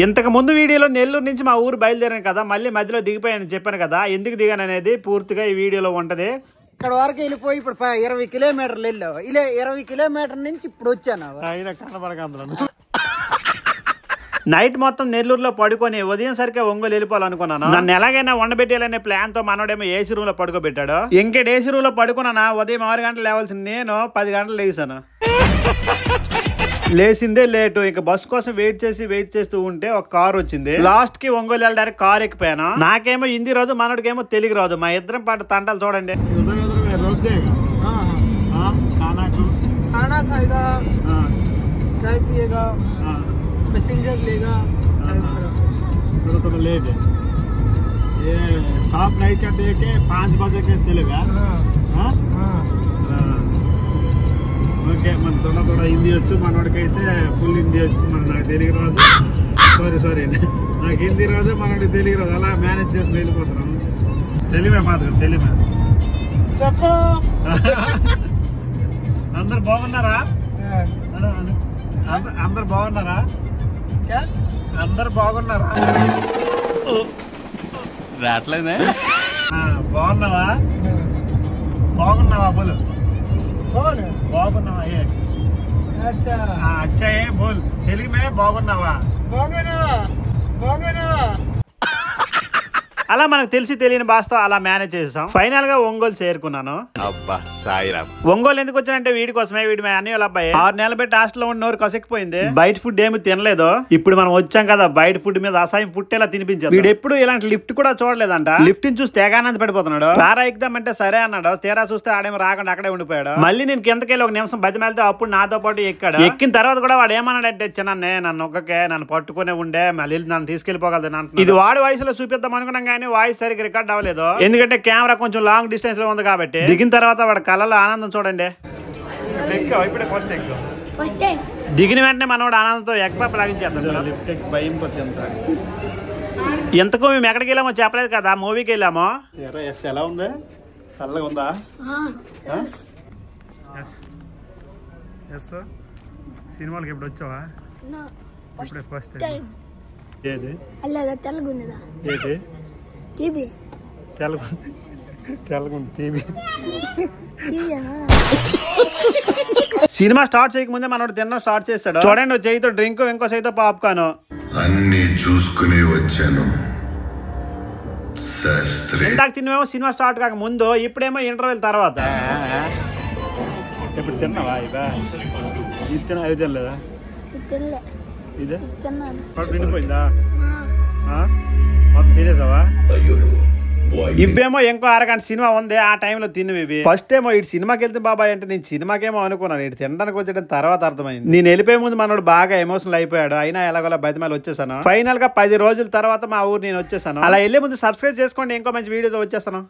ఇంతకు ముందు వీడియోలో నెల్లూరు నుంచి మా ఊరు బయలుదేరాను కదా, మళ్ళీ మధ్యలో దిగిపోయాను చెప్పాను కదా. ఎందుకు దిగాను అనేది పూర్తిగా ఈ వీడియోలో ఉంటది. ఇక్కడ వరకు వెళ్ళిపోయి ఇప్పుడు 20 కిలోమీటర్లు వెళ్ళావు. ఇలా 20 కిలోమీటర్ నుంచి ఇప్పుడు వచ్చాను. నైట్ మొత్తం నెల్లూరులో పడుకొని ఉదయం సరిగ్గా ఒంగోలు వెళ్ళిపోవాలనుకున్నాను. నన్ను ఎలాగైనా వండబెట్టాలనే ప్లాన్ తో మనోడేమో ఏసీ రూమ్ లో పడుకోబెట్టాడు. ఇంకేటి ఏసీ రూమ్ లో పడుకున్నానా, ఉదయం 6 గంటలు లేవాల్సింది నేను 10 గంటలు లేసాను. లేసిందే లేటు. ఇక బస్ కోసం వెయిట్ చేస్తూ ఉంటే ఒక కార్ వచ్చింది. లాస్ట్ కి ఒంగోలు వెళ్ళడానికి కార్ ఎక్కిపోయాను. నాకేమో హిందీ రాదు, మనోడికేమో తెలుగు రాదు. మా ఇద్దరం పాటు తంటాలు చూడండి. पैसेंजर लेगा थोड़ा लेट है ये स्टॉप नहीं करते के 5 बजे के चलेगा. ఓకే మన थोड़ा హిందీ వచ్చు, మనోడికైతే ఫుల్ హిందీ వచ్చు. నాకు తెలుగు రాదు, సారీ నాకు హిందీ రాదు, మనోడికి తెలుగు రాదు. అలా మేనేజ్ చేసి వెళ్ళిపోతున్నాను. తెలివే మాత్రం తెలివే. చెప్పు అందరు బాగున్నారా? అందరు బాగున్నారా? అందరు బాగున్నారా? రావట్లేదే. బాగున్నావా? బాగున్నావా బోలు? బాగున్నావా? ఏ అచ్చా ఏ బోల్ తెలుగు మే బాగున్నావా? అలా మనకు తెలిసి తెలియని భాషతో అలా మేనేజ్ చేసాం. ఫైనల్ గా ఒంగోలు చేరుకున్నాను. ఒంగోలు ఎందుకు వచ్చానంటే వీడి కోసమే. వీడి అన్ని వాళ్ళ అబ్బాయి 6 నెలలు పెట్టి హాస్టల్ లో ఉన్న నోరు కసెక్కిపోయింది. బయట ఫుడ్ ఏమి తినలేదు. ఇప్పుడు మనం వచ్చాం కదా, బయట ఫుడ్ మీద అసహ్యం ఫుడ్ ఎలా తినిపించారు. వీడు ఎప్పుడు ఇలాంటి లిఫ్ట్ కూడా చూడలేదంట. లిఫ్ట్ ని చూసి తెగానంది పడిపోతున్నాడు. రారా ఎక్కుదామంటే సరే అన్నాడు. తీరా చూస్తే ఆడేమో రాకుండా అక్కడే ఉండిపోయాడు. మళ్ళీ నేను కిందకెళ్ళి 1 నిమిషం బతిమాలితే అప్పుడు నాతో పాటు ఎక్కాడు. ఎక్కిన తర్వాత కూడా వాడు ఏమన్నాడంటే, చిన్నే నన్ను ఒక్కకే నన్ను పట్టుకునే ఉండే, మళ్ళీ నన్ను తీసుకెళ్లిపోగలదు. ఇది వాడి వయసులో చూపిద్దాం అనుకున్నాం, వాయిస్ సరిగ్గా రికార్డ్ అవ్వలేదు. ఎందుకంటే కెమెరా కొంచెం లాంగ్ డిస్టెన్స్ లో ఉంది కాబట్టి. దిగిన తర్వాత వాడి కళ్ళలో ఆనందం చూడండి. దిగిన వెంటనే మనోడు ఆనందంతో ఎక్పాప్ లాగించేస్తాడు. ఎంతకు మేము ఎక్కడికి వెళ్ళామో చెప్పలేదు కదా, మూవీకి వెళ్ళామో. ఎలా ఉంది? చల్లగా ఉందా? సినిమాలకి ఎప్పుడు వచ్చావా? ఇప్పుడే ఫస్ట్ టైం. ఏది ఏది సినిమా స్టార్ట్ చేయకముందే మనోడు తినడం స్టార్ట్ చేస్తాడు. చూడండి, చేయితో డ్రింక్, ఇంకో చేయితో పాప్కార్న్ అన్ని చూసుకుని వచ్చాను. ఇందాక తినేమో సినిమా స్టార్ట్ కాక ముందు, ఇప్పుడేమో ఇంటర్వెల్ తర్వాత. ఇప్పుడు తిన్నావా? ఇది తిన అది తినలేదా? ఇదే వినిపోయిందా? తినేసావా? ఇవేమో ఇంకో 6 గంట సినిమా ఉంది, ఆ టైంలో తిన్నవి ఇవి. ఫస్ట్ ఏమో ఇటు సినిమాకి వెళ్తే బాబాయ్ అంటే నేను సినిమాకేమో అనుకున్నాను. ఇటు తినడానికి వచ్చేయడం తర్వాత అర్థమైంది. నేను వెళ్ళిపోయే ముందు మనోడు బాగా ఎమోషనల్ అయిపోయాడు. అయినా ఎలాగోలా బతిమాలి వచ్చేసాను. ఫైనల్ గా 10 రోజుల తర్వాత మా ఊరు నేను వచ్చేసాను. అలా వెళ్ళే ముందు సబ్స్క్రైబ్ చేసుకోండి, ఇంకో మంచి వీడియోతో వచ్చేస్తాను.